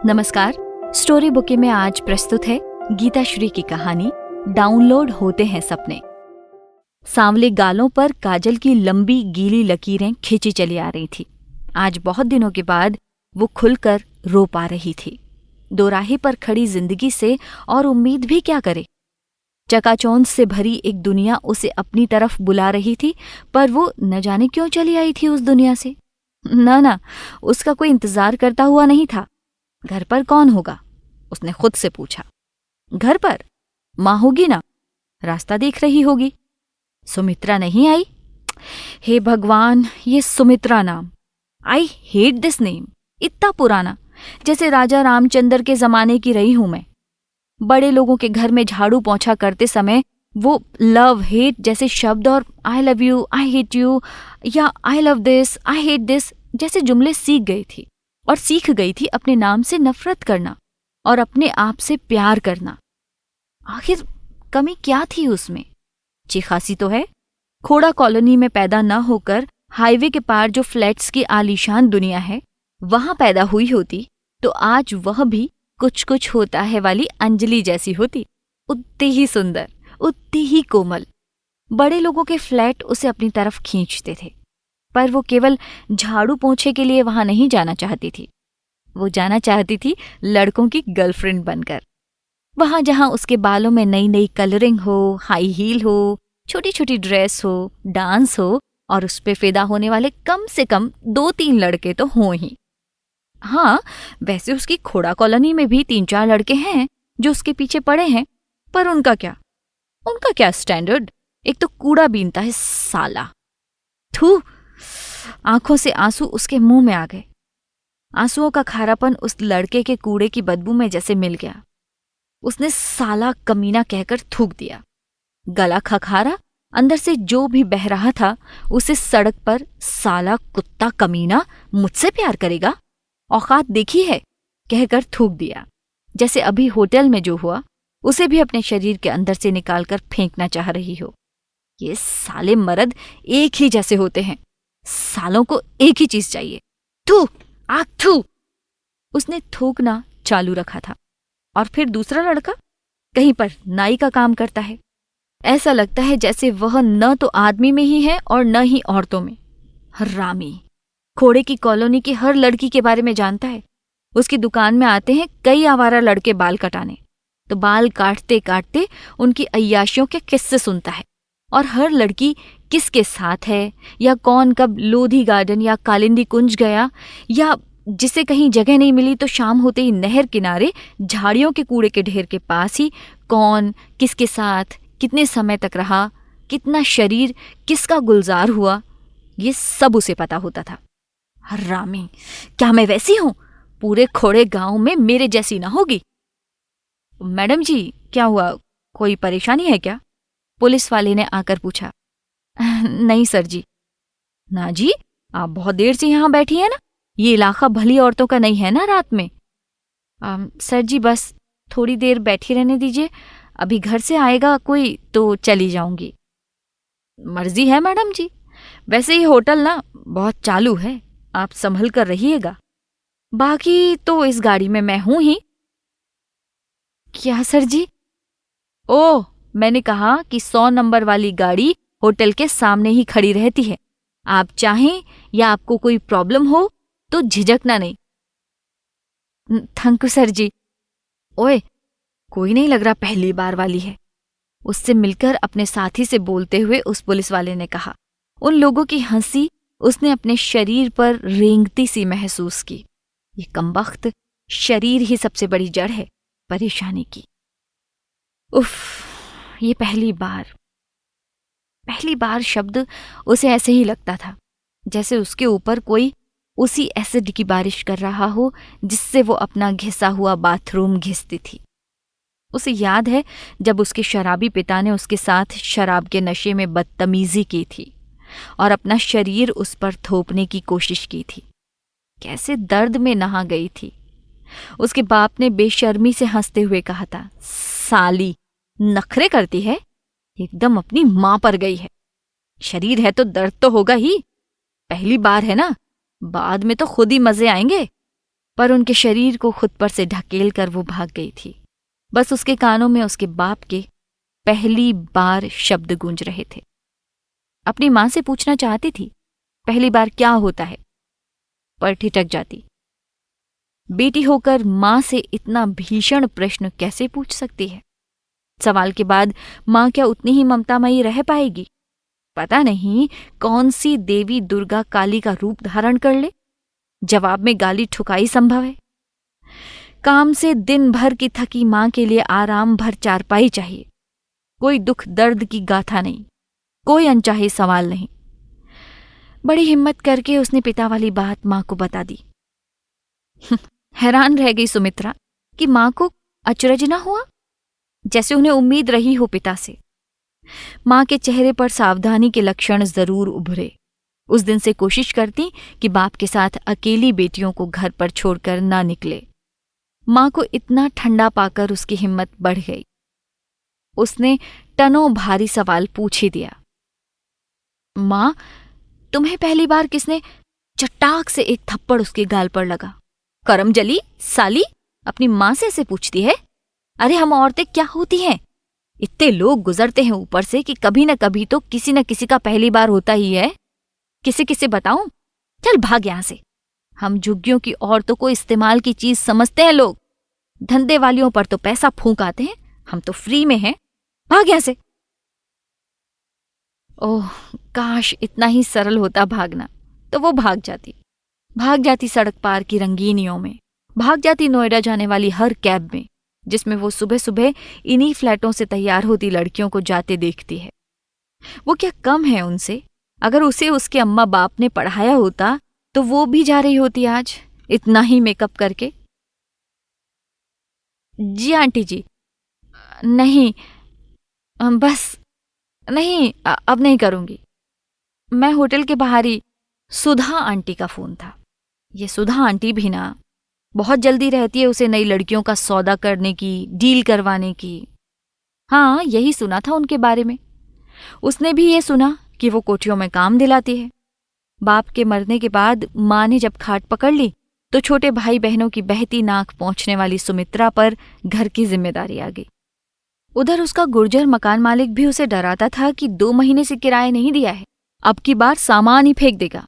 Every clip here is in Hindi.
नमस्कार। स्टोरी बुके में आज प्रस्तुत है गीता श्री की कहानी डाउनलोड होते हैं सपने। सांवले गालों पर काजल की लंबी गीली लकीरें खींची चली आ रही थी। आज बहुत दिनों के बाद वो खुलकर रो पा रही थी। दोराहे पर खड़ी जिंदगी से और उम्मीद भी क्या करे। चकाचौंध से भरी एक दुनिया उसे अपनी तरफ बुला रही थी, पर वो न जाने क्यों चली आई थी उस दुनिया से। ना, उसका कोई इंतजार करता हुआ नहीं था। घर पर कौन होगा, उसने खुद से पूछा। घर पर माँ होगी ना, रास्ता देख रही होगी। सुमित्रा नहीं आई? हे भगवान, ये सुमित्रा नाम, आई हेट दिस नेम। इतना पुराना, जैसे राजा रामचंद्र के जमाने की रही हूं मैं। बड़े लोगों के घर में झाड़ू पोंछा करते समय वो लव हेट जैसे शब्द और I love you, I hate you या I love this, I hate this जैसे जुमले सीख गई थी। और सीख गई थी अपने नाम से नफरत करना और अपने आप से प्यार करना। आखिर कमी क्या थी उसमें? अच्छी खासी तो है। खोड़ा कॉलोनी में पैदा न होकर हाईवे के पार जो फ्लैट्स की आलीशान दुनिया है, वहां पैदा हुई होती तो आज वह भी कुछ कुछ होता है वाली अंजलि जैसी होती। उतनी ही सुंदर, उतनी ही कोमल। बड़े लोगों के फ्लैट उसे अपनी तरफ खींचते थे, पर वो केवल झाड़ू पोंछे के लिए वहां नहीं जाना चाहती थी। वो जाना चाहती थी लड़कों की गर्लफ्रेंड बनकर। वहां जहां उसके बालों में नई नई कलरिंग हो, हाई हील हो, छोटी छोटी ड्रेस हो, डांस हो और उस पे फिदा होने वाले कम से कम 2-3 लड़के तो हों ही। हाँ, वैसे उसकी खोड़ा कॉलोनी में भी 3-4 लड़के हैं जो उसके पीछे पड़े हैं, पर उनका क्या स्टैंडर्ड। एक तो कूड़ा बीनता है साला। थू! आंखों से आंसू उसके मुंह में आ गए। आंसुओं का खारापन उस लड़के के कूड़े की बदबू में जैसे मिल गया। उसने साला कमीना कहकर थूक दिया। गला खखारा, अंदर से जो भी बह रहा था उसे सड़क पर साला कुत्ता कमीना मुझसे प्यार करेगा, औकात देखी है कहकर थूक दिया। जैसे अभी होटल में जो हुआ उसे भी अपने शरीर के अंदर से निकालकर फेंकना चाह रही हो। ये साले मर्द एक ही जैसे होते हैं, सालों को एक ही चीज चाहिए। थू, आग थू! उसने थूकना चालू रखा था। और फिर दूसरा लड़का कहीं पर नाई का काम करता है। ऐसा लगता है जैसे वह न तो आदमी में ही है और न ही औरतों में। हरामी! खोड़े की कॉलोनी की हर लड़की के बारे में जानता है। उसकी दुकान में आते हैं कई आवारा लड़के बाल कटाने, तो बाल काटते काटते उनकी अय्याशियों के किस्से सुनता है। और हर लड़की किसके साथ है, या कौन कब लोधी गार्डन या कालिंदी कुंज गया, या जिसे कहीं जगह नहीं मिली तो शाम होते ही नहर किनारे झाड़ियों के कूड़े के ढेर के पास ही कौन किसके साथ कितने समय तक रहा, कितना शरीर किसका गुलजार हुआ, ये सब उसे पता होता था। हरामी! क्या मैं वैसी हूं? पूरे खोड़े गांव में मेरे जैसी ना होगी। मैडम जी, क्या हुआ? कोई परेशानी है क्या? पुलिस वाले ने आकर पूछा। नहीं सर जी। ना जी, आप बहुत देर से यहाँ बैठी हैं ना? ये इलाका भली औरतों का नहीं है ना रात में? सर जी, बस थोड़ी देर बैठी रहने दीजिए, अभी घर से आएगा कोई तो चली जाऊंगी। मर्जी है मैडम जी, वैसे ये होटल ना बहुत चालू है, आप संभल कर रहिएगा। बाकी तो इस गाड़ी में मैं हूं ही। क्या सर जी? ओह, मैंने कहा कि 100 नंबर वाली गाड़ी होटल के सामने ही खड़ी रहती है। आप चाहें या आपको कोई प्रॉब्लम हो तो झिझकना नहीं। थैंक यू सर जी। ओए, कोई नहीं लग रहा पहली बार वाली है, उससे मिलकर अपने साथी से बोलते हुए उस पुलिस वाले ने कहा। उन लोगों की हंसी उसने अपने शरीर पर रेंगती सी महसूस की। ये कमबख्त शरीर ही सबसे बड़ी जड़ है परेशानी की। उफ, ये पहली बार शब्द उसे ऐसे ही लगता था जैसे उसके ऊपर कोई उसी एसिड की बारिश कर रहा हो जिससे वो अपना घिसा हुआ बाथरूम घिसती थी। उसे याद है जब उसके शराबी पिता ने उसके साथ शराब के नशे में बदतमीजी की थी और अपना शरीर उस पर थोपने की कोशिश की थी। कैसे दर्द में नहा गई थी। उसके बाप ने बेशर्मी से हंसते हुए कहा था, साली नखरे करती है, एकदम अपनी मां पर गई है। शरीर है तो दर्द तो होगा ही, पहली बार है ना, बाद में तो खुद ही मजे आएंगे। पर उनके शरीर को खुद पर से ढकेल कर वो भाग गई थी। बस उसके कानों में उसके बाप के पहली बार शब्द गूंज रहे थे। अपनी मां से पूछना चाहती थी पहली बार क्या होता है, पर ठिठक जाती। बेटी होकर मां से इतना भीषण प्रश्न कैसे पूछ सकती है? सवाल के बाद मां क्या उतनी ही ममतामयी रह पाएगी? पता नहीं कौन सी देवी दुर्गा काली का रूप धारण कर ले। जवाब में गाली ठुकाई संभव है। काम से दिन भर की थकी मां के लिए आराम भर चारपाई चाहिए। कोई दुख दर्द की गाथा नहीं, कोई अनचाहे सवाल नहीं। बड़ी हिम्मत करके उसने पिता वाली बात मां को बता दी। हैरान रह गई सुमित्रा कि मां को अचरज न हुआ, जैसे उन्हें उम्मीद रही हो पिता से। मां के चेहरे पर सावधानी के लक्षण जरूर उभरे। उस दिन से कोशिश करती कि बाप के साथ अकेली बेटियों को घर पर छोड़कर ना निकले। मां को इतना ठंडा पाकर उसकी हिम्मत बढ़ गई। उसने टनों भारी सवाल पूछ ही दिया। मां, तुम्हें पहली बार किसने? चट्टाक से एक थप्पड़ उसके गाल पर लगा। करमजली साली, अपनी मां से ऐसे पूछती है? अरे हम औरतें क्या होती हैं? इतने लोग गुजरते हैं ऊपर से कि कभी न कभी तो किसी न किसी का पहली बार होता ही है। किसे बताऊं? चल भाग यहां से। हम झुग्गियों की औरतों को इस्तेमाल की चीज समझते हैं लोग। धंधे वालियों पर तो पैसा फूंक आते हैं, हम तो फ्री में हैं। भाग यहां से। ओह, काश इतना ही सरल होता भागना, तो वो भाग जाती सड़क पार की रंगीनियों में, भाग जाती नोएडा जाने वाली हर कैब में, जिसमें वो सुबह सुबह इन्हीं फ्लैटों से तैयार होती लड़कियों को जाते देखती है। वो क्या कम है उनसे? अगर उसे उसके अम्मा बाप ने पढ़ाया होता तो वो भी जा रही होती आज, इतना ही मेकअप करके। जी आंटी जी, नहीं, बस नहीं, अब नहीं करूंगी। मैं होटल के बाहर ही। सुधा आंटी का फोन था। ये सुधा आंटी भी ना बहुत जल्दी रहती है उसे नई लड़कियों का सौदा करने की, डील करवाने की। हाँ, यही सुना था उनके बारे में। उसने भी ये सुना कि वो कोठियों में काम दिलाती है। बाप के मरने के बाद मां ने जब खाट पकड़ ली तो छोटे भाई बहनों की बहती नाक पहुंचने वाली सुमित्रा पर घर की जिम्मेदारी आ गई। उधर उसका गुर्जर मकान मालिक भी उसे डराता था कि 2 महीने से किराया नहीं दिया है, अब की बार सामान ही फेंक देगा।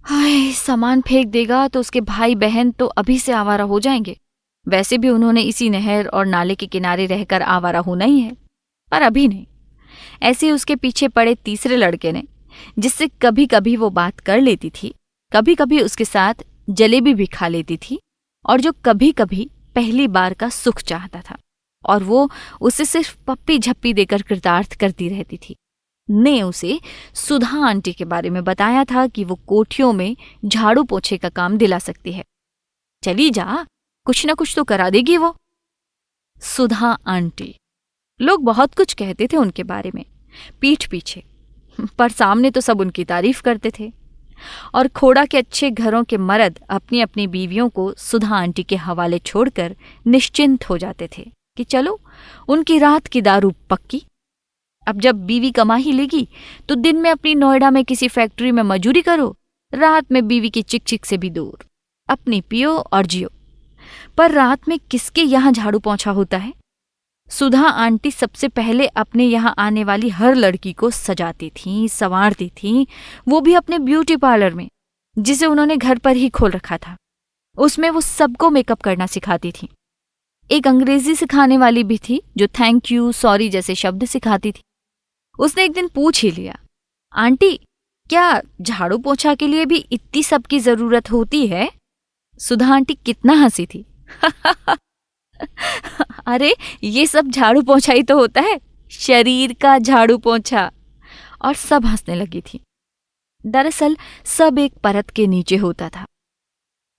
हाय, सामान फेंक देगा तो उसके भाई बहन तो अभी से आवारा हो जाएंगे। वैसे भी उन्होंने इसी नहर और नाले के किनारे रहकर आवारा होना ही है, पर अभी नहीं। ऐसे उसके पीछे पड़े तीसरे लड़के ने, जिससे कभी कभी वो बात कर लेती थी, कभी कभी उसके साथ जलेबी भी खा लेती थी, और जो कभी कभी पहली बार का सुख चाहता था और वो उसे सिर्फ पप्पी झप्पी देकर कृतार्थ करती रहती थी, ने उसे सुधा आंटी के बारे में बताया था कि वो कोठियों में झाड़ू पोछे का काम दिला सकती है। चली जा, कुछ न कुछ तो करा देगी वो। सुधा आंटी, लोग बहुत कुछ कहते थे उनके बारे में पीठ पीछे, पर सामने तो सब उनकी तारीफ करते थे। और खोड़ा के अच्छे घरों के मर्द अपनी अपनी बीवियों को सुधा आंटी के हवाले छोड़कर निश्चिंत हो जाते थे कि चलो उनकी रात की दारू पक्की। अब जब बीवी कमा ही लेगी तो दिन में अपनी नोएडा में किसी फैक्ट्री में मजूरी करो, रात में बीवी की चिक चिक से भी दूर, अपनी पियो और जियो। पर रात में किसके यहाँ झाड़ू पोंछा होता है? सुधा आंटी सबसे पहले अपने यहाँ आने वाली हर लड़की को सजाती थीं, संवारती थीं, वो भी अपने ब्यूटी पार्लर में, जिसे उन्होंने घर पर ही खोल रखा था। उसमें वो सबको मेकअप करना सिखाती थीं। एक अंग्रेजी सिखाने वाली भी थी जो थैंक यू, सॉरी जैसे शब्द सिखाती थी। उसने एक दिन पूछ ही लिया, आंटी, क्या झाड़ू पोछा के लिए भी इतनी सबकी जरूरत होती है? सुधा आंटी कितना हंसी थी। अरे ये सब झाड़ू पोंछा ही तो होता है, शरीर का झाड़ू पोंछा। और सब हंसने लगी थी। दरअसल सब एक परत के नीचे होता था।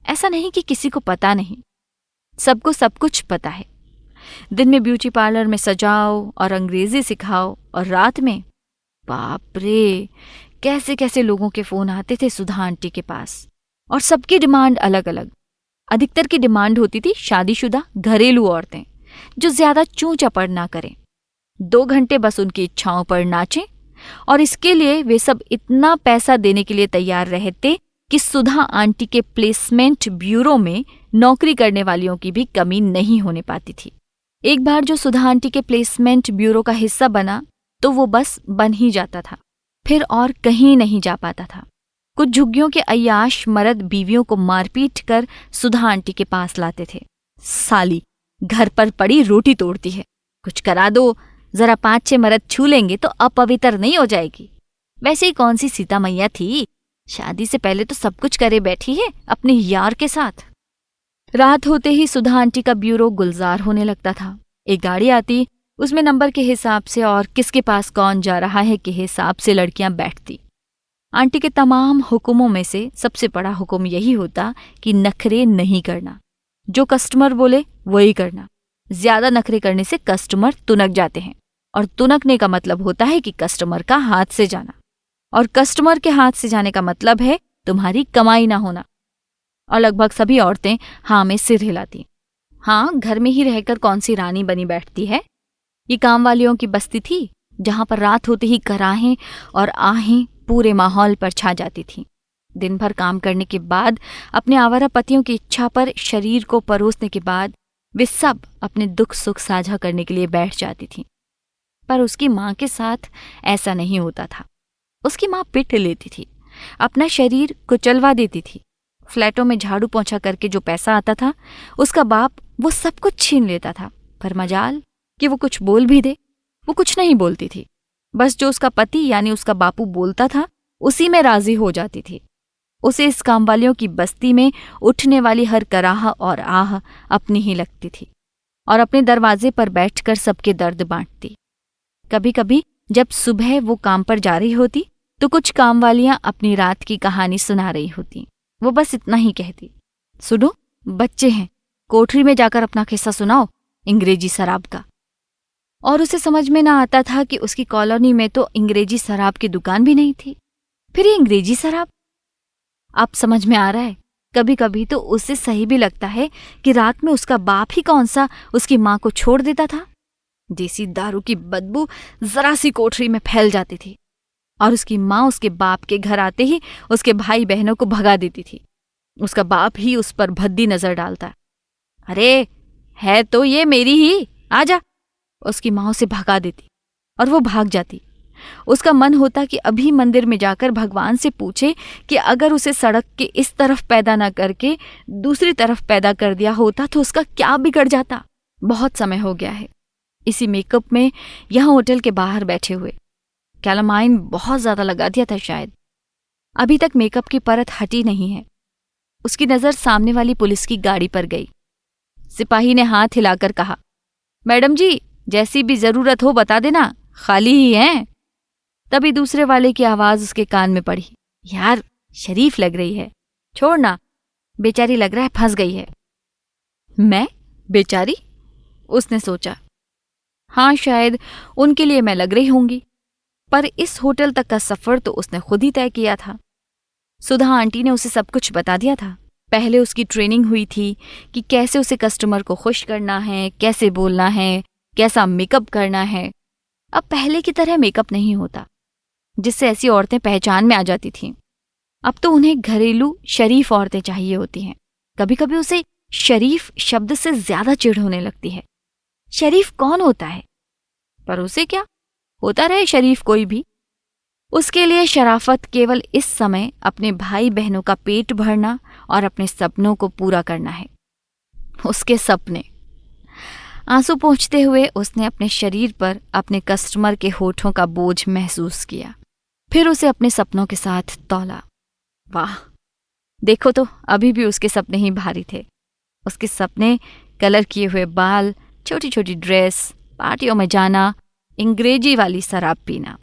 ऐसा नहीं कि किसी को पता नहीं, सबको सब कुछ पता है। दिन में ब्यूटी पार्लर में सजाओ और अंग्रेजी सिखाओ, और रात में बाप रे, कैसे कैसे लोगों के फोन आते थे सुधा आंटी के पास, और सबकी डिमांड अलग अलग। अधिकतर की डिमांड होती थी शादीशुदा घरेलू औरतें जो ज्यादा चूं चपड़ ना करें, 2 घंटे बस उनकी इच्छाओं पर नाचें, और इसके लिए वे सब इतना पैसा देने के लिए तैयार रहते कि सुधा आंटी के प्लेसमेंट ब्यूरो में नौकरी करने वालियों की भी कमी नहीं होने पाती थी। एक बार जो सुधा आंटी के प्लेसमेंट ब्यूरो का हिस्सा बना तो वो बस बन ही जाता था, फिर और कहीं नहीं जा पाता था। कुछ झुग्गियों के अय्याश मर्द बीवियों को मारपीट कर सुधा आंटी के पास लाते थे। साली घर पर पड़ी रोटी तोड़ती है, कुछ करा दो, जरा 5-6 मर्द छू लेंगे तो अपवित्र नहीं हो जाएगी। वैसे ही कौन सी सीता मैया थी, शादी से पहले तो सब कुछ करे बैठी है अपने यार के साथ। रात होते ही सुधा आंटी का ब्यूरो गुलजार होने लगता था। एक गाड़ी आती, उसमें नंबर के हिसाब से और किसके पास कौन जा रहा है के हिसाब से लड़कियां बैठती। आंटी के तमाम हुक्मों में से सबसे बड़ा हुक्म यही होता कि नखरे नहीं करना, जो कस्टमर बोले वही करना। ज्यादा नखरे करने से कस्टमर तुनक जाते हैं, और तुनकने का मतलब होता है कि कस्टमर का हाथ से जाना, और कस्टमर के हाथ से जाने का मतलब है तुम्हारी कमाई ना होना। और लगभग सभी औरतें हाँ में सिर हिलाती। हाँ, घर में ही रहकर कौन सी रानी बनी बैठती है। ये काम वालियों की बस्ती थी, जहां पर रात होते ही कराहें और आहें पूरे माहौल पर छा जाती थीं। दिन भर काम करने के बाद, अपने आवारा पतियों की इच्छा पर शरीर को परोसने के बाद, वे सब अपने दुख सुख साझा करने के लिए बैठ जाती थीं। पर उसकी माँ के साथ ऐसा नहीं होता था। उसकी माँ पिट लेती थी, अपना शरीर कुचलवा देती थी। फ्लैटों में झाड़ू पोंछा करके जो पैसा आता था, उसका बाप वो सब कुछ छीन लेता था। पर मजाल कि वो कुछ बोल भी दे, वो कुछ नहीं बोलती थी। बस जो उसका पति यानी उसका बापू बोलता था, उसी में राजी हो जाती थी। उसे इस कामवालियों की बस्ती में उठने वाली हर कराह और आह अपनी ही लगती थी, और अपने दरवाजे पर बैठकर सबके दर्द बांटती। कभी कभी जब सुबह वो काम पर जा रही होती तो कुछ कामवालियां अपनी रात की कहानी सुना रही होती। वो बस इतना ही कहती, सुनो बच्चे हैं, कोठरी में जाकर अपना किस्सा सुनाओ अंग्रेजी शराब का। और उसे समझ में ना आता था कि उसकी कॉलोनी में तो अंग्रेजी शराब की दुकान भी नहीं थी। फिर ये अंग्रेजी शराब अब समझ में आ रहा है। कभी कभी तो उसे सही भी लगता है कि रात में उसका बाप ही कौन सा उसकी माँ को छोड़ देता था। देसी दारू की बदबू जरा सी कोठरी में फैल जाती थी, और उसकी माँ उसके बाप के घर आते ही उसके भाई बहनों को भगा देती थी। उसका बाप ही उस पर भद्दी नजर डालता, अरे है तो ये मेरी ही, आजा। उसकी माँ उसे भगा देती और वो भाग जाती। उसका मन होता कि अभी मंदिर में जाकर भगवान से पूछे कि अगर उसे सड़क के इस तरफ पैदा न करके दूसरी तरफ पैदा कर दिया होता तो उसका क्या बिगड़ जाता। बहुत समय हो गया है इसी मेकअप में यहाँ होटल के बाहर बैठे हुए। कैलामाइन बहुत ज्यादा लगा दिया था शायद। अभी तक मेकअप की परत हटी नहीं है। उसकी नजर सामने वाली पुलिस की गाड़ी पर गई। सिपाही ने हाथ हिलाकर कहा, मैडम जी जैसी भी जरूरत हो बता देना, खाली ही हैं। तभी दूसरे वाले की आवाज उसके कान में पड़ी, यार शरीफ लग रही है, छोड़ना, बेचारी लग रहा है फंस गई है। मैं बेचारी? उसने सोचा, हाँ शायद उनके लिए मैं लग रही होंगी, पर इस होटल तक का सफर तो उसने खुद ही तय किया था। सुधा आंटी ने उसे सब कुछ बता दिया था। पहले उसकी ट्रेनिंग हुई थी कि कैसे उसे कस्टमर को खुश करना है, कैसे बोलना है, कैसा मेकअप करना है। अब पहले की तरह मेकअप नहीं होता जिससे ऐसी औरतें पहचान में आ जाती थीं। अब तो उन्हें घरेलू शरीफ औरतें चाहिए होती हैं। कभी कभी उसे शरीफ शब्द से ज्यादा चिढ़ होने लगती है। शरीफ कौन होता है? पर उसे क्या, होता रहे शरीफ कोई भी। उसके लिए शराफत केवल इस समय अपने भाई बहनों का पेट भरना और अपने सपनों को पूरा करना है। उसके सपने। आंसू पोंछते हुए उसने अपने शरीर पर अपने कस्टमर के होठों का बोझ महसूस किया। फिर उसे अपने सपनों के साथ तौला। वाह, देखो तो अभी भी उसके सपने ही भारी थे। उसके सपने कलर किए हुए बाल, छोटी छोटी ड्रेस, पार्टियों में जाना, अंग्रेजी वाली शराब पीना।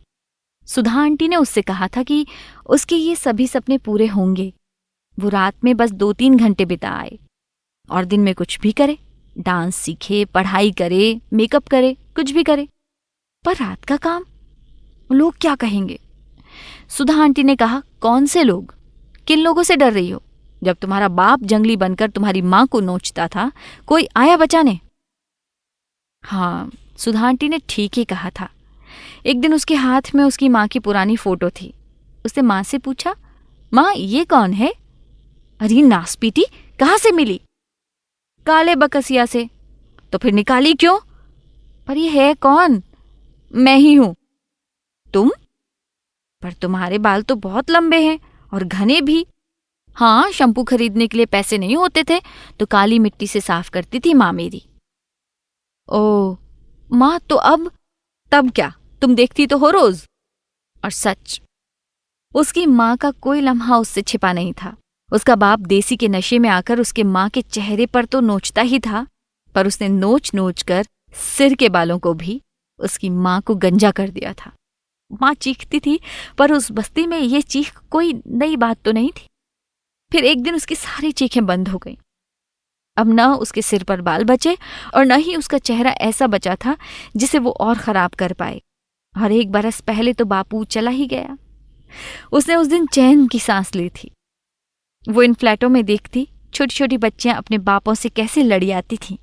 सुधा आंटी ने उससे कहा था कि उसके ये सभी सपने पूरे होंगे। वो रात में बस 2-3 घंटे बिताए और दिन में कुछ भी करे, डांस सीखे, पढ़ाई करे, मेकअप करे, कुछ भी करे। पर रात का काम, लोग क्या कहेंगे? सुधा आंटी ने कहा, कौन से लोग? किन लोगों से डर रही हो? जब तुम्हारा बाप जंगली बनकर तुम्हारी माँ को नोचता था, कोई आया बचाने? हाँ, सुधा आंटी ने ठीक ही कहा था। एक दिन उसके हाथ में उसकी माँ की पुरानी फोटो थी। उसने माँ से पूछा, माँ ये कौन है? अरे नासपीती, कहाँ से मिली? काले बकसिया से। तो फिर निकाली क्यों? पर ये है कौन? मैं ही हूं। तुम? पर तुम्हारे बाल तो बहुत लंबे हैं और घने भी। हाँ, शैम्पू खरीदने के लिए पैसे नहीं होते थे तो काली मिट्टी से साफ करती थी माँ मेरी। ओ माँ, तो अब? तब क्या, तुम देखती तो हो रोज। और सच, उसकी माँ का कोई लम्हा उससे छिपा नहीं था। उसका बाप देसी के नशे में आकर उसके माँ के चेहरे पर तो नोचता ही था, पर उसने नोच नोच कर सिर के बालों को भी उसकी माँ को गंजा कर दिया था। माँ चीखती थी, पर उस बस्ती में ये चीख कोई नई बात तो नहीं थी। फिर एक दिन उसकी सारी चीखें बंद हो गईं। अब न उसके सिर पर बाल बचे और न ही उसका चेहरा ऐसा बचा था जिसे वो और खराब कर पाए। और 1 बरस पहले तो बापू चला ही गया। उसने उस दिन चैन की सांस ली थी। वो इन फ्लैटों में देखती छोटी छोटी बच्चियां अपने बापों से कैसे लड़ी आती थीं।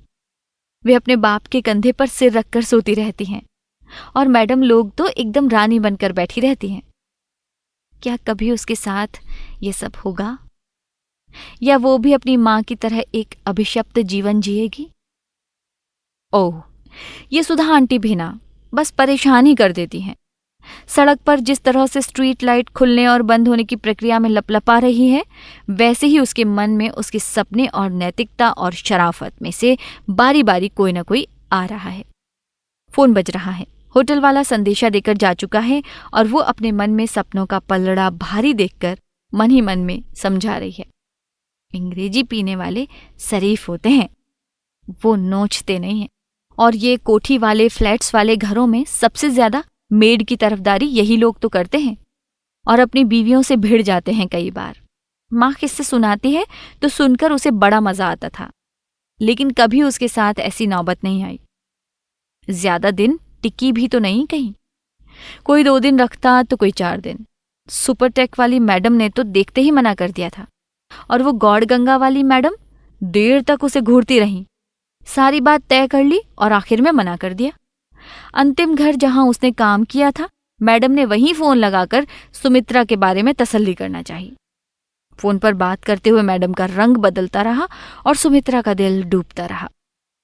वे अपने बाप के कंधे पर सिर रखकर सोती रहती हैं और मैडम लोग तो एकदम रानी बनकर बैठी रहती हैं। क्या कभी उसके साथ ये सब होगा, या वो भी अपनी माँ की तरह एक अभिशप्त जीवन जिएगी? ओह, ये सुधा आंटी भी ना बस परेशान ही कर देती हैं। सड़क पर जिस तरह से स्ट्रीट लाइट खुलने और बंद होने की प्रक्रिया में लपलपा रही है, वैसे ही उसके मन में उसके सपने और नैतिकता और शराफत में से बारी बारी कोई ना कोई आ रहा है। फोन बज रहा है। होटल वाला संदेशा देकर जा चुका है और वो अपने मन में सपनों का पलड़ा भारी देखकर मन ही मन में समझा रही है, अंग्रेजी पीने वाले शरीफ होते हैं, वो नोचते नहीं हैं। और ये कोठी वाले फ्लैट्स वाले घरों में सबसे ज्यादा मेड की तरफदारी यही लोग तो करते हैं और अपनी बीवियों से भिड़ जाते हैं कई बार। माँ किस्से सुनाती है तो सुनकर उसे बड़ा मजा आता था, लेकिन कभी उसके साथ ऐसी नौबत नहीं आई। ज्यादा दिन टिकी भी तो नहीं कहीं। कोई 2 दिन रखता तो कोई 4 दिन। सुपरटेक वाली मैडम ने तो देखते ही मना कर दिया था और वो गौड़ गंगा वाली मैडम देर तक उसे घूरती रही। सारी बात तय कर ली और आखिर में मना कर दिया। अंतिम घर जहां उसने काम किया था, मैडम ने वहीं फोन लगाकर सुमित्रा के बारे में तसल्ली करना चाहिए। फोन पर बात करते हुए मैडम का रंग बदलता रहा और सुमित्रा का दिल डूबता रहा।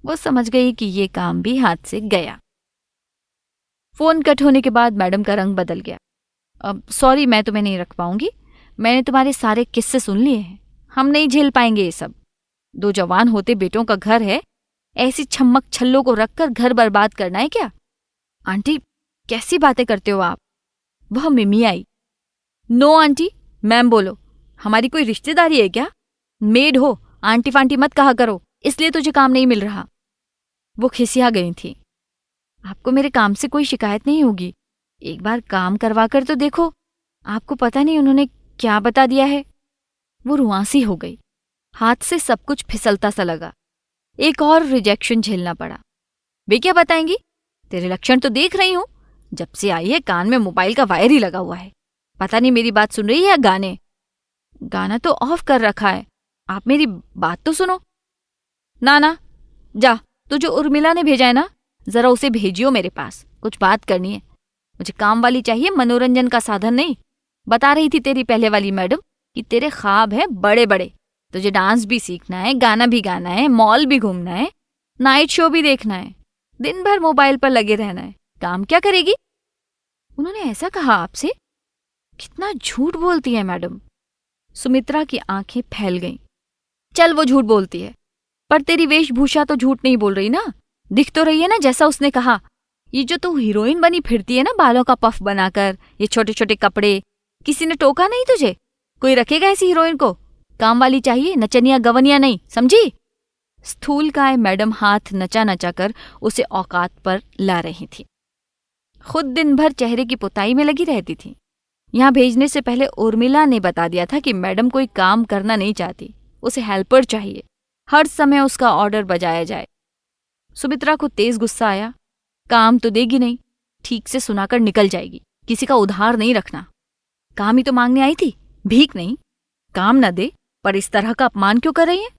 वो समझ गई कि ये काम भी हाथ से गया। फोन कट होने के बाद मैडम का रंग बदल गया। अब सॉरी, मैं तुम्हें नहीं रख पाऊंगी। मैंने तुम्हारे सारे किस्से सुन लिए हैं। हम नहीं झेल पाएंगे ये सब। 2 जवान होते बेटों का घर है, ऐसी छम्मक छल्लों को रखकर घर बर्बाद करना है क्या? आंटी, कैसी बातें करते हो आप? वह मिमी आई। नो आंटी, मैम बोलो। हमारी कोई रिश्तेदारी है क्या? मेड हो, आंटी फांटी मत कहा करो, इसलिए तुझे काम नहीं मिल रहा। वो खिसिया गई थी। आपको मेरे काम से कोई शिकायत नहीं होगी, एक बार काम करवा कर तो देखो। आपको पता नहीं उन्होंने क्या बता दिया है। वो रुआंसी हो गई। हाथ से सब कुछ फिसलता सा लगा। एक और रिजेक्शन झेलना पड़ा। वे क्या बताएंगी? तेरे लक्षण तो देख रही हूं। जब से आई है कान में मोबाइल का वायर ही लगा हुआ है। पता नहीं मेरी बात सुन रही है या गाने। गाना तो ऑफ कर रखा है। आप मेरी बात तो सुनो। ना, जा, तो जो उर्मिला ने भेजा है ना, जरा उसे भेजियो मेरे पास, कुछ बात करनी है। मुझे काम वाली चाहिए, मनोरंजन का साधन नहीं। बता रही थी तेरी पहले वाली मैडम कि तेरे ख्वाब है बड़े बड़े। तुझे डांस भी सीखना है, गाना भी गाना है, मॉल भी घूमना है, नाइट शो भी देखना है, दिन भर मोबाइल पर लगे रहना है। काम क्या करेगी? उन्होंने ऐसा कहा आपसे? कितना झूठ बोलती है मैडम। सुमित्रा की आंखें फैल गईं। चल, वो झूठ बोलती है, पर तेरी वेशभूषा तो झूठ नहीं बोल रही ना। दिख तो रही है ना जैसा उसने कहा। ये जो तू हीरोइन बनी फिरती है ना, बालों का पफ बनाकर, ये छोटे छोटे कपड़े, किसी ने टोका नहीं तुझे? कोई रखेगा ऐसी हीरोइन को? काम वाली चाहिए, नचनिया गवनिया नहीं, समझी? स्थूलकाय मैडम हाथ नचा नचा कर उसे औकात पर ला रही थी। खुद दिन भर चेहरे की पुताई में लगी रहती थी। यहाँ भेजने से पहले उर्मिला ने बता दिया था कि मैडम कोई काम करना नहीं चाहती, उसे हेल्पर चाहिए, हर समय उसका ऑर्डर बजाया जाए। सुमित्रा को तेज गुस्सा आया। काम तो देगी नहीं, ठीक से सुनाकर निकल जाएगी। किसी का उधार नहीं रखना। काम ही तो मांगने आई थी, भीख नहीं। काम न दे पर इस तरह का अपमान क्यों कर रही हैं?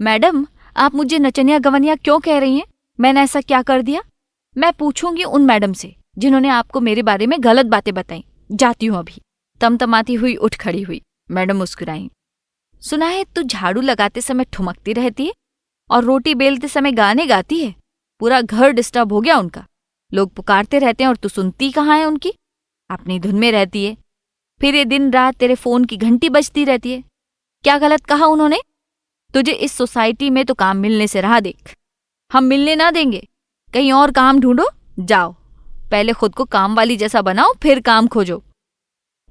मैडम, आप मुझे नचनिया गवनिया क्यों कह रही हैं? मैंने ऐसा क्या कर दिया? मैं पूछूंगी उन मैडम से जिन्होंने आपको मेरे बारे में गलत बातें बताई। जाती हूं अभी। तमतमाती हुई उठ खड़ी हुई। मैडम मुस्कुराई। सुना है तू झाड़ू लगाते समय ठुमकती रहती है और रोटी बेलते समय गाने गाती है। पूरा घर डिस्टर्ब हो गया उनका। लोग पुकारते रहते हैं और तू सुनती कहाँ है उनकी, अपनी धुन में रहती है। फिर ये दिन रात तेरे फोन की घंटी बजती रहती है। क्या गलत कहा उन्होंने? तुझे इस सोसाइटी में तो काम मिलने से रहा देख। हम मिलने ना देंगे, कहीं और काम ढूंढो। जाओ, पहले खुद को काम वाली जैसा बनाओ, फिर काम खोजो।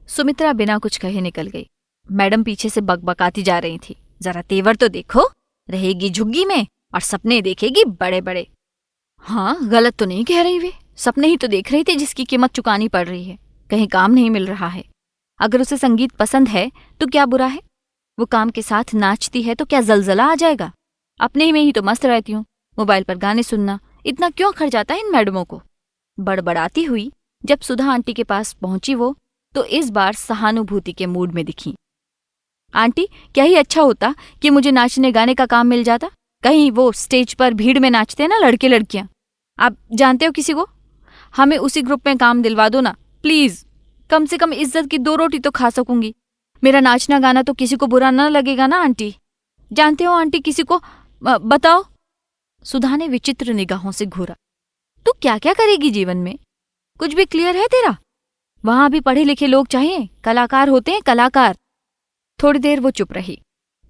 सुमित्रा बिना कुछ कहे निकल गई। मैडम पीछे से बकबकाती जा रही थी। जरा तेवर तो देखो, रहेगी झुग्गी में और सपने देखेगी बड़े बड़े। हाँ, गलत तो नहीं कह रही वे, सपने ही तो देख रही थी जिसकी कीमत चुकानी पड़ रही है। कहीं काम नहीं मिल रहा है। अगर उसे संगीत पसंद है तो क्या बुरा है? वो काम के साथ नाचती है तो क्या जलजला आ जाएगा? अपने में ही तो मस्त रहती हूँ। मोबाइल पर गाने सुनना इतना क्यों खर्च आता है इन मैडमों को? बड़बड़ाती हुई जब सुधा आंटी के पास पहुंची वो, तो इस बार सहानुभूति के मूड में दिखी। आंटी, क्या ही अच्छा होता कि मुझे नाचने गाने का काम मिल जाता। कहीं वो स्टेज पर भीड़ में नाचते हैं ना लड़के लड़कियां, आप जानते हो किसी को? हमें उसी ग्रुप में काम दिलवा दो ना प्लीज। कम से कम इज्जत की 2 रोटी तो खा सकूंगी। मेरा नाचना गाना तो किसी को बुरा ना लगेगा ना आंटी? जानते हो आंटी किसी को? बताओ। सुधा ने विचित्र निगाहों से घूरा। तू क्या क्या करेगी जीवन में? कुछ भी क्लियर है तेरा? वहां भी पढ़े लिखे लोग चाहिए, कलाकार होते हैं, कलाकार। थोड़ी देर वो चुप रही।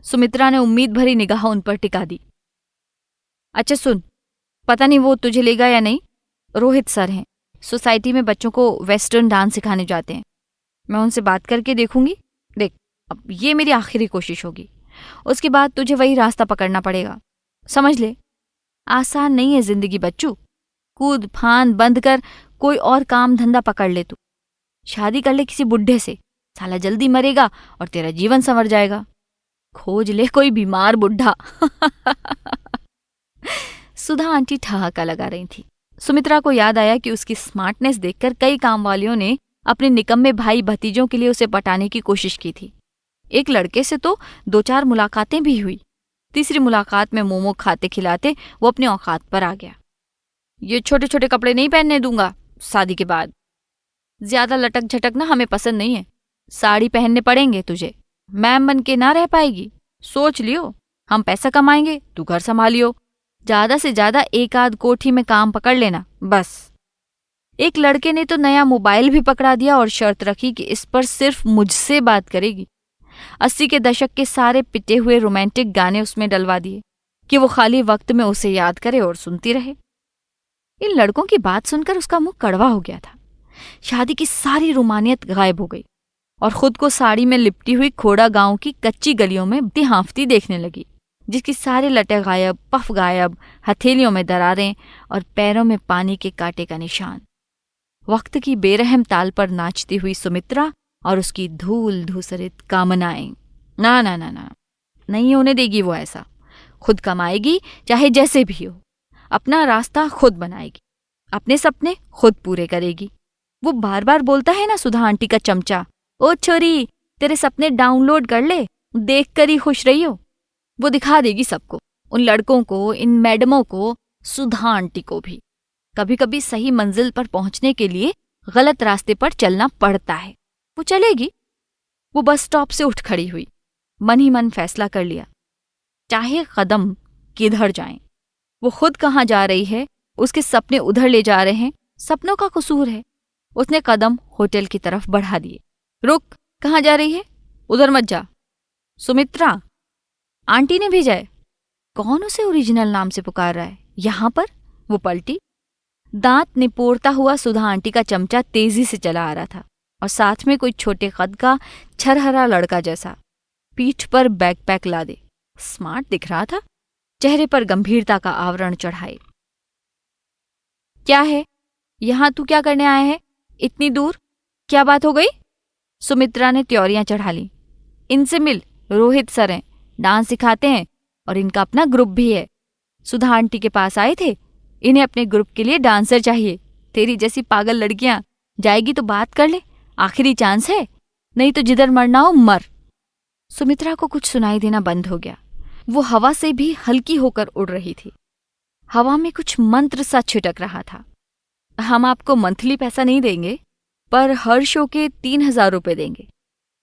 सुमित्रा ने उम्मीद भरी निगाह उन पर टिका दी। अच्छा सुन, पता नहीं वो तुझे लेगा या नहीं, रोहित सर हैं, सोसाइटी में बच्चों को वेस्टर्न डांस सिखाने जाते हैं। मैं उनसे बात करके देखूंगी। देख, अब ये मेरी आखिरी कोशिश होगी, उसके बाद तुझे वही रास्ता पकड़ना पड़ेगा। समझ ले, आसान नहीं है जिंदगी बच्चू। कूद फान बंद कर कोई और काम धंधा पकड़ ले तू। शादी कर ले किसी बुढ़े से, साला जल्दी मरेगा और तेरा जीवन संवर जाएगा। खोज ले कोई बीमार बुढ़ा। सुधा आंटी ठहाका लगा रही थी। सुमित्रा को याद आया कि उसकी स्मार्टनेस देखकर कई कामवालियों ने अपने निकम्मे भाई भतीजों के लिए उसे पटाने की कोशिश की थी। एक लड़के से तो 2-4 मुलाकातें भी हुई। तीसरी मुलाकात में मोमो खाते खिलाते वो अपने औकात पर आ गया। ये छोटे छोटे कपड़े नहीं पहनने दूंगा शादी के बाद। ज्यादा लटक झटक ना हमें पसंद नहीं है। साड़ी पहनने पड़ेंगे तुझे, मैम बन के ना रह पाएगी। सोच लियो, हम पैसा कमाएंगे, तू घर संभालियो। ज्यादा से ज्यादा 1-आध कोठी में काम पकड़ लेना बस। एक लड़के ने तो नया मोबाइल भी पकड़ा दिया और शर्त रखी कि इस पर सिर्फ मुझसे बात करेगी। 80 के दशक के सारे पिटे हुए रोमांटिक गाने उसमें डलवा दिए कि वो खाली वक्त में उसे याद करे और सुनती रहे। इन लड़कों की बात सुनकर उसका मुंह कड़वा हो गया था। शादी की सारी रोमानियत गायब हो गई और खुद को साड़ी में लिपटी हुई खोड़ा गांव की कच्ची गलियों में हांफती देखने लगी, जिसकी सारे लटे गायब, पफ गायब, हथेलियों में दरारें और पैरों में पानी के कांटे का निशान। वक्त की बेरहम ताल पर नाचती हुई सुमित्रा और उसकी धूल धूसरित कामनाएं। ना ना ना ना, नहीं होने देगी वो ऐसा। खुद कमाएगी चाहे जैसे भी हो, अपना रास्ता खुद बनाएगी, अपने सपने खुद पूरे करेगी। वो बार बार बोलता है ना सुधा आंटी का चमचा, ओ छोरी तेरे सपने डाउनलोड कर ले, देख कर ही खुश रही हो। वो दिखा देगी सबको, उन लड़कों को, इन मैडमों को, सुधा आंटी को भी। कभी कभी सही मंजिल पर पहुंचने के लिए गलत रास्ते पर चलना पड़ता है। वो चलेगी। वो बस स्टॉप से उठ खड़ी हुई, मन ही मन फैसला कर लिया, चाहे कदम किधर जाएं। वो खुद कहाँ जा रही है, उसके सपने उधर ले जा रहे हैं, सपनों का कसूर है। उसने कदम होटल की तरफ बढ़ा दिए। रुक, कहाँ जा रही है? उधर मत जा। सुमित्रा, आंटी ने भेजा है। कौन उसे ओरिजिनल नाम से पुकार रहा है यहां पर? वो पलटी। दांत निपोड़ता हुआ सुधा आंटी का चमचा तेजी से चला आ रहा था और साथ में कोई छोटे कद का छरहरा लड़का जैसा, पीठ पर बैकपैक लादे, स्मार्ट दिख रहा था, चेहरे पर गंभीरता का आवरण चढ़ाए। क्या है, यहां तू क्या करने आया है इतनी दूर? क्या बात हो गई? सुमित्रा ने त्योरियां चढ़ा ली। इनसे मिल, रोहित सर हैं, डांस सिखाते हैं और इनका अपना ग्रुप भी है। सुधा आंटी के पास आए थे, इन्हें अपने ग्रुप के लिए डांसर चाहिए। तेरी जैसी पागल लड़कियां, जाएगी तो बात कर ले, आखिरी चांस है, नहीं तो जिधर मरना हो मर। सुमित्रा को कुछ सुनाई देना बंद हो गया। वो हवा से भी हल्की होकर उड़ रही थी। हवा में कुछ मंत्र सा छिटक रहा था। हम आपको मंथली पैसा नहीं देंगे, पर हर शो के 3000 रुपए देंगे।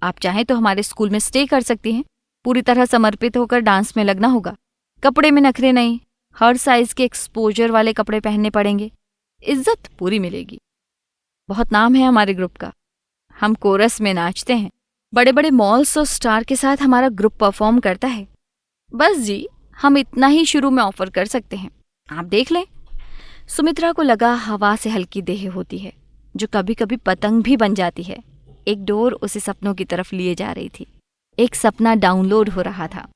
आप चाहें तो हमारे स्कूल में स्टे कर सकती हैं। पूरी तरह समर्पित होकर डांस में लगना होगा। कपड़े में नखरे नहीं, हर साइज के एक्सपोजर वाले कपड़े पहनने पड़ेंगे। इज्जत पूरी मिलेगी। बहुत नाम है हमारे ग्रुप का। हम कोरस में नाचते हैं। बड़े बड़े मॉल्स और स्टार के साथ हमारा ग्रुप परफॉर्म करता है। बस जी, हम इतना ही शुरू में ऑफर कर सकते हैं, आप देख लें। सुमित्रा को लगा हवा से हल्की देह होती है, जो कभी कभी पतंग भी बन जाती है। एक डोर उसे सपनों की तरफ लिए जा रही थी। एक सपना डाउनलोड हो रहा था।